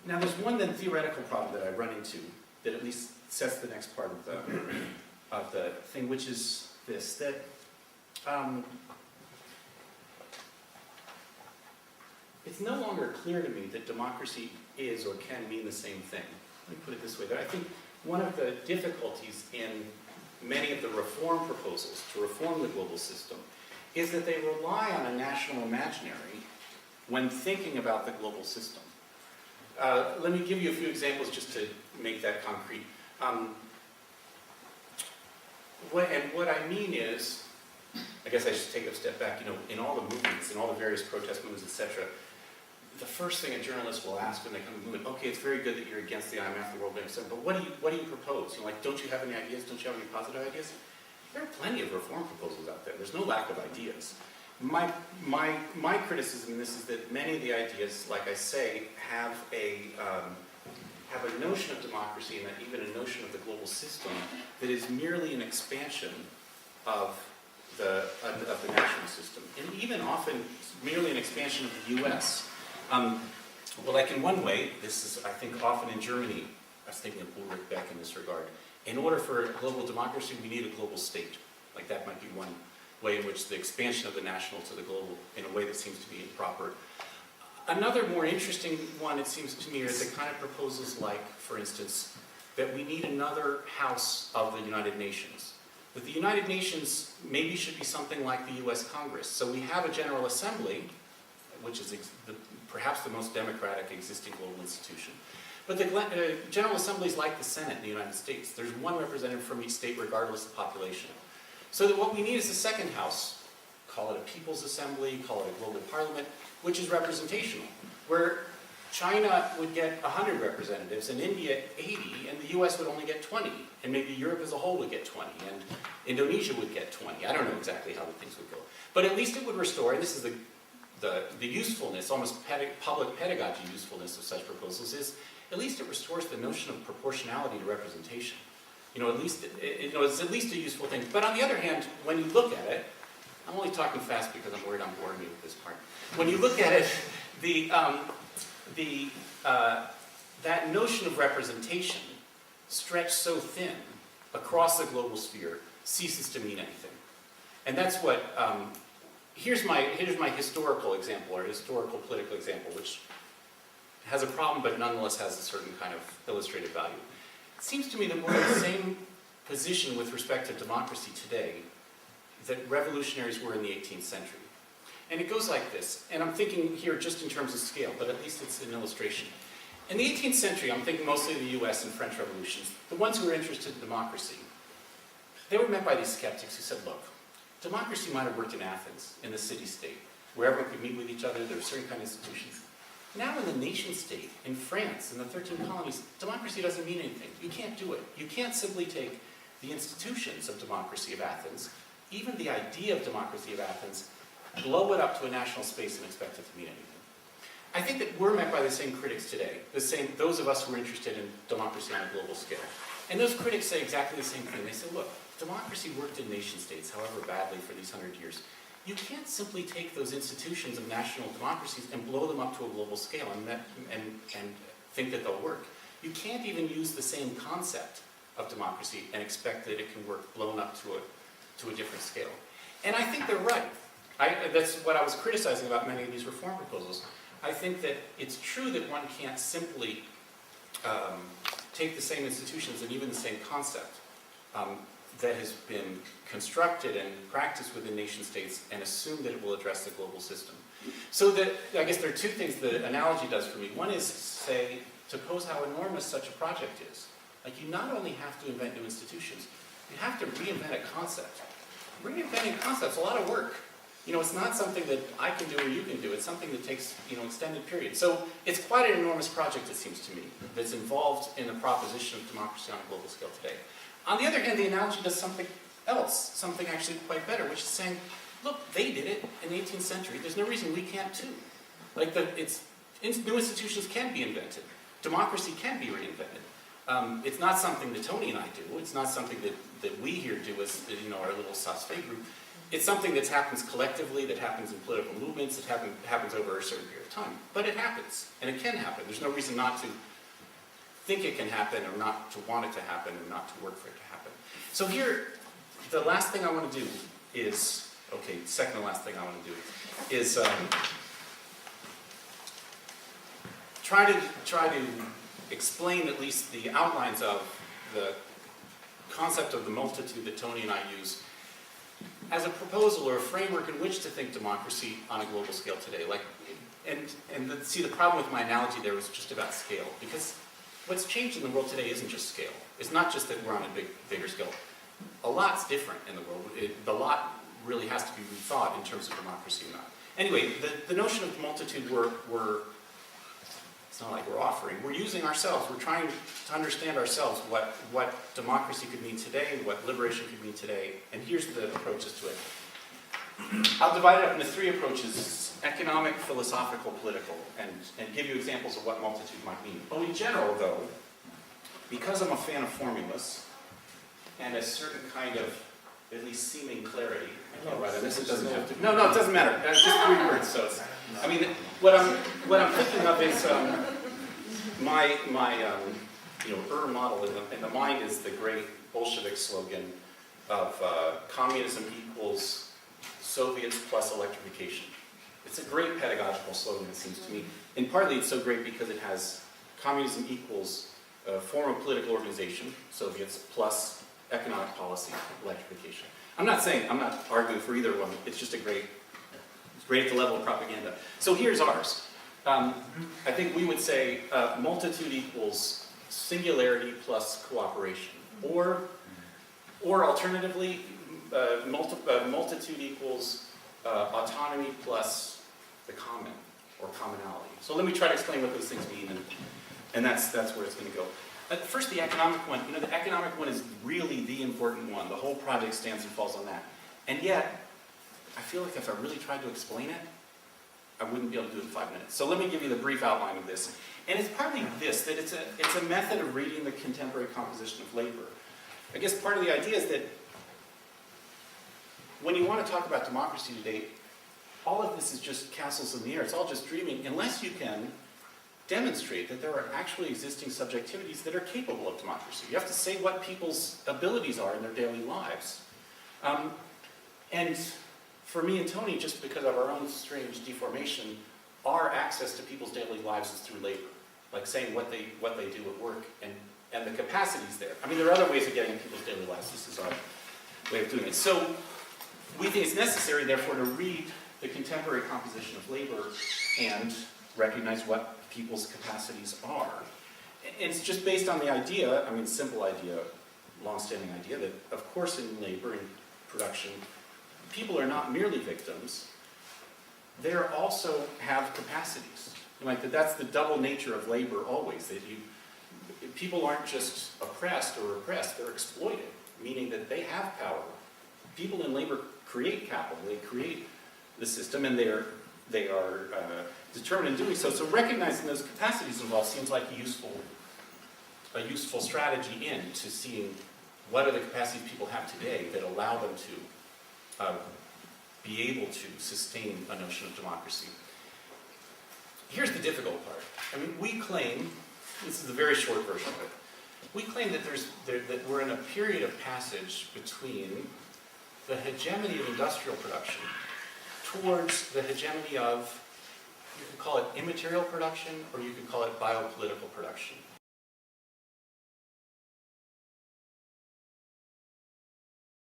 Now there's one then theoretical problem that I run into that at least sets the next part of the thing, which is this, that it's no longer clear to me that democracy is or can mean the same thing. Let me put it this way, that I think one of the difficulties in many of the reform proposals to reform the global system is that they rely on a national imaginary when thinking about the global system. Let me give you a few examples just to make that concrete. What I mean is, I guess I should take a step back, in all the movements, in all the various protest movements, etc., the first thing a journalist will ask when they come to the movement, okay, it's very good that you're against the IMF, the World Bank, but what do you propose? Don't you have any ideas? Don't you have any positive ideas? There are plenty of reform proposals out there. There's no lack of ideas. My criticism in this is that many of the ideas, like I say, have a notion of democracy and even a notion of the global system that is merely an expansion of the national system, and even often merely an expansion of the U.S. Well, like in one way, this is, I think, often in Germany, I was thinking of Ulrich Beck in this regard, in order for global democracy, we need a global state. Like that might be one way in which the expansion of the national to the global, in a way that seems to be improper. Another more interesting one, it seems to me, are the kind of proposals like, for instance, that we need another house of the United Nations. That the United Nations maybe should be something like the US Congress. So we have a General Assembly, which is perhaps the most democratic existing global institution. But the General Assembly is like the Senate in the United States. There's one representative from each state regardless of population. So that what we need is a second house. Call it a People's Assembly, call it a global parliament, which is representational, where China would get 100 representatives, and India 80, and the US would only get 20, and maybe Europe as a whole would get 20, and Indonesia would get 20. I don't know exactly how the things would go. But at least it would restore, and this is the usefulness, almost public pedagogy usefulness of such proposals, is at least it restores the notion of proportionality to representation. At least it's at least a useful thing. But on the other hand, when you look at it, I'm only talking fast because I'm worried I'm boring you with this part. When you look at it, that notion of representation stretched so thin across the global sphere ceases to mean anything. And that's what, here's my historical example, or historical political example, which has a problem but nonetheless has a certain kind of illustrative value. It seems to me that we're in the same position with respect to democracy today that revolutionaries were in the 18th century. And it goes like this, and I'm thinking here just in terms of scale, but at least it's an illustration. In the 18th century, I'm thinking mostly of the US and French revolutions, the ones who were interested in democracy, they were met by these skeptics who said, look, democracy might have worked in Athens, in the city-state, where everyone could meet with each other, there were certain kind of institutions. Now in the nation-state, in France, in the 13 colonies, democracy doesn't mean anything. You can't do it. You can't simply take the institutions of democracy of Athens, even the idea of democracy of Athens, blow it up to a national space and expect it to mean anything. I think that we're met by the same critics today, those of us who are interested in democracy on a global scale. And those critics say exactly the same thing. They say, look, democracy worked in nation-states, however badly, for these 100 years. You can't simply take those institutions of national democracies and blow them up to a global scale and think that they'll work. You can't even use the same concept of democracy and expect that it can work blown up to a different scale. And I think they're right. That's what I was criticizing about many of these reform proposals. I think that it's true that one can't simply take the same institutions and even the same concept that has been constructed and practiced within nation states and assume that it will address the global system. So I guess there are two things the analogy does for me. One is, say, to pose how enormous such a project is. Like, you not only have to invent new institutions, you have to reinvent a concept. Reinventing concepts, a lot of work. It's not something that I can do or you can do. It's something that takes, extended periods. So it's quite an enormous project, it seems to me, that's involved in the proposition of democracy on a global scale today. On the other hand, the analogy does something else, something actually quite better, which is saying, look, they did it in the 18th century. There's no reason we can't too. New institutions can be invented. Democracy can be reinvented. It's not something that Tony and I do. It's not something that we here do as our little SASFE group. it's something that happens collectively, that happens in political movements, that happens over a certain period of time. But it happens, and it can happen. There's no reason not to think it can happen, or not to want it to happen, or not to work for it to happen. So here, the last thing I want to do is, okay, second to last thing I want to do is try to explain at least the outlines of the concept of the multitude that Tony and I use as a proposal or a framework in which to think democracy on a global scale today. See, the problem with my analogy there was just about scale, because what's changed in the world today isn't just scale. It's not just that we're on a bigger scale. A lot's different in the world. The lot really has to be rethought in terms of democracy or not. Anyway, the notion of multitude it's not like we're offering. We're using ourselves. We're trying to understand ourselves what democracy could mean today, what liberation could mean today, and here's the approaches to it. I'll divide it up into three approaches: economic, philosophical, political, and give you examples of what multitude might mean. But in general, though, because I'm a fan of formulas and a certain kind of at least seeming clarity, I can't write on this, it doesn't have to. No, it doesn't matter. It's just 3 words, so it's, I mean, what I'm thinking of is my model in the mind is the great Bolshevik slogan of communism equals Soviets plus electrification. It's a great pedagogical slogan, it seems to me. And partly it's so great because it has communism equals a form of political organization, Soviets, plus economic policy, electrification. I'm not arguing for either one. It's just it's great at the level of propaganda. So here's ours. I think we would say multitude equals singularity plus cooperation. Or alternatively, multitude equals autonomy plus the common, or commonality. So let me try to explain what those things mean, and that's where it's going to go. First, the economic one. The economic one is really the important one. The whole project stands and falls on that. And yet, I feel like if I really tried to explain it, I wouldn't be able to do it in 5 minutes. So let me give you the brief outline of this. And it's partly this, that it's a method of reading the contemporary composition of labor. I guess part of the idea is that when you want to talk about democracy today, all of this is just castles in the air. It's all just dreaming, unless you can demonstrate that there are actually existing subjectivities that are capable of democracy. You have to say what people's abilities are in their daily lives. And for me and Tony, just because of our own strange deformation, our access to people's daily lives is through labor, like saying what they do at work, and the capacities there. I mean, there are other ways of getting in people's daily lives. This is our way of doing it. So we think it's necessary, therefore, to read the contemporary composition of labor and recognize what people's capacities are. And it's just based on the idea, simple idea, long-standing idea, that of course in labor and production, people are not merely victims, they also have capacities. That's the double nature of labor always, that people aren't just oppressed or repressed, they're exploited, meaning that they have power. People in labor create capital, they create the system, and they are determined in doing so. So recognizing those capacities involved seems like a useful strategy into seeing what are the capacities people have today that allow them to be able to sustain a notion of democracy. Here's the difficult part. We claim, this is a very short version of it, we claim that that we're in a period of passage between the hegemony of industrial production towards the hegemony of, you could call it immaterial production, or you could call it biopolitical production.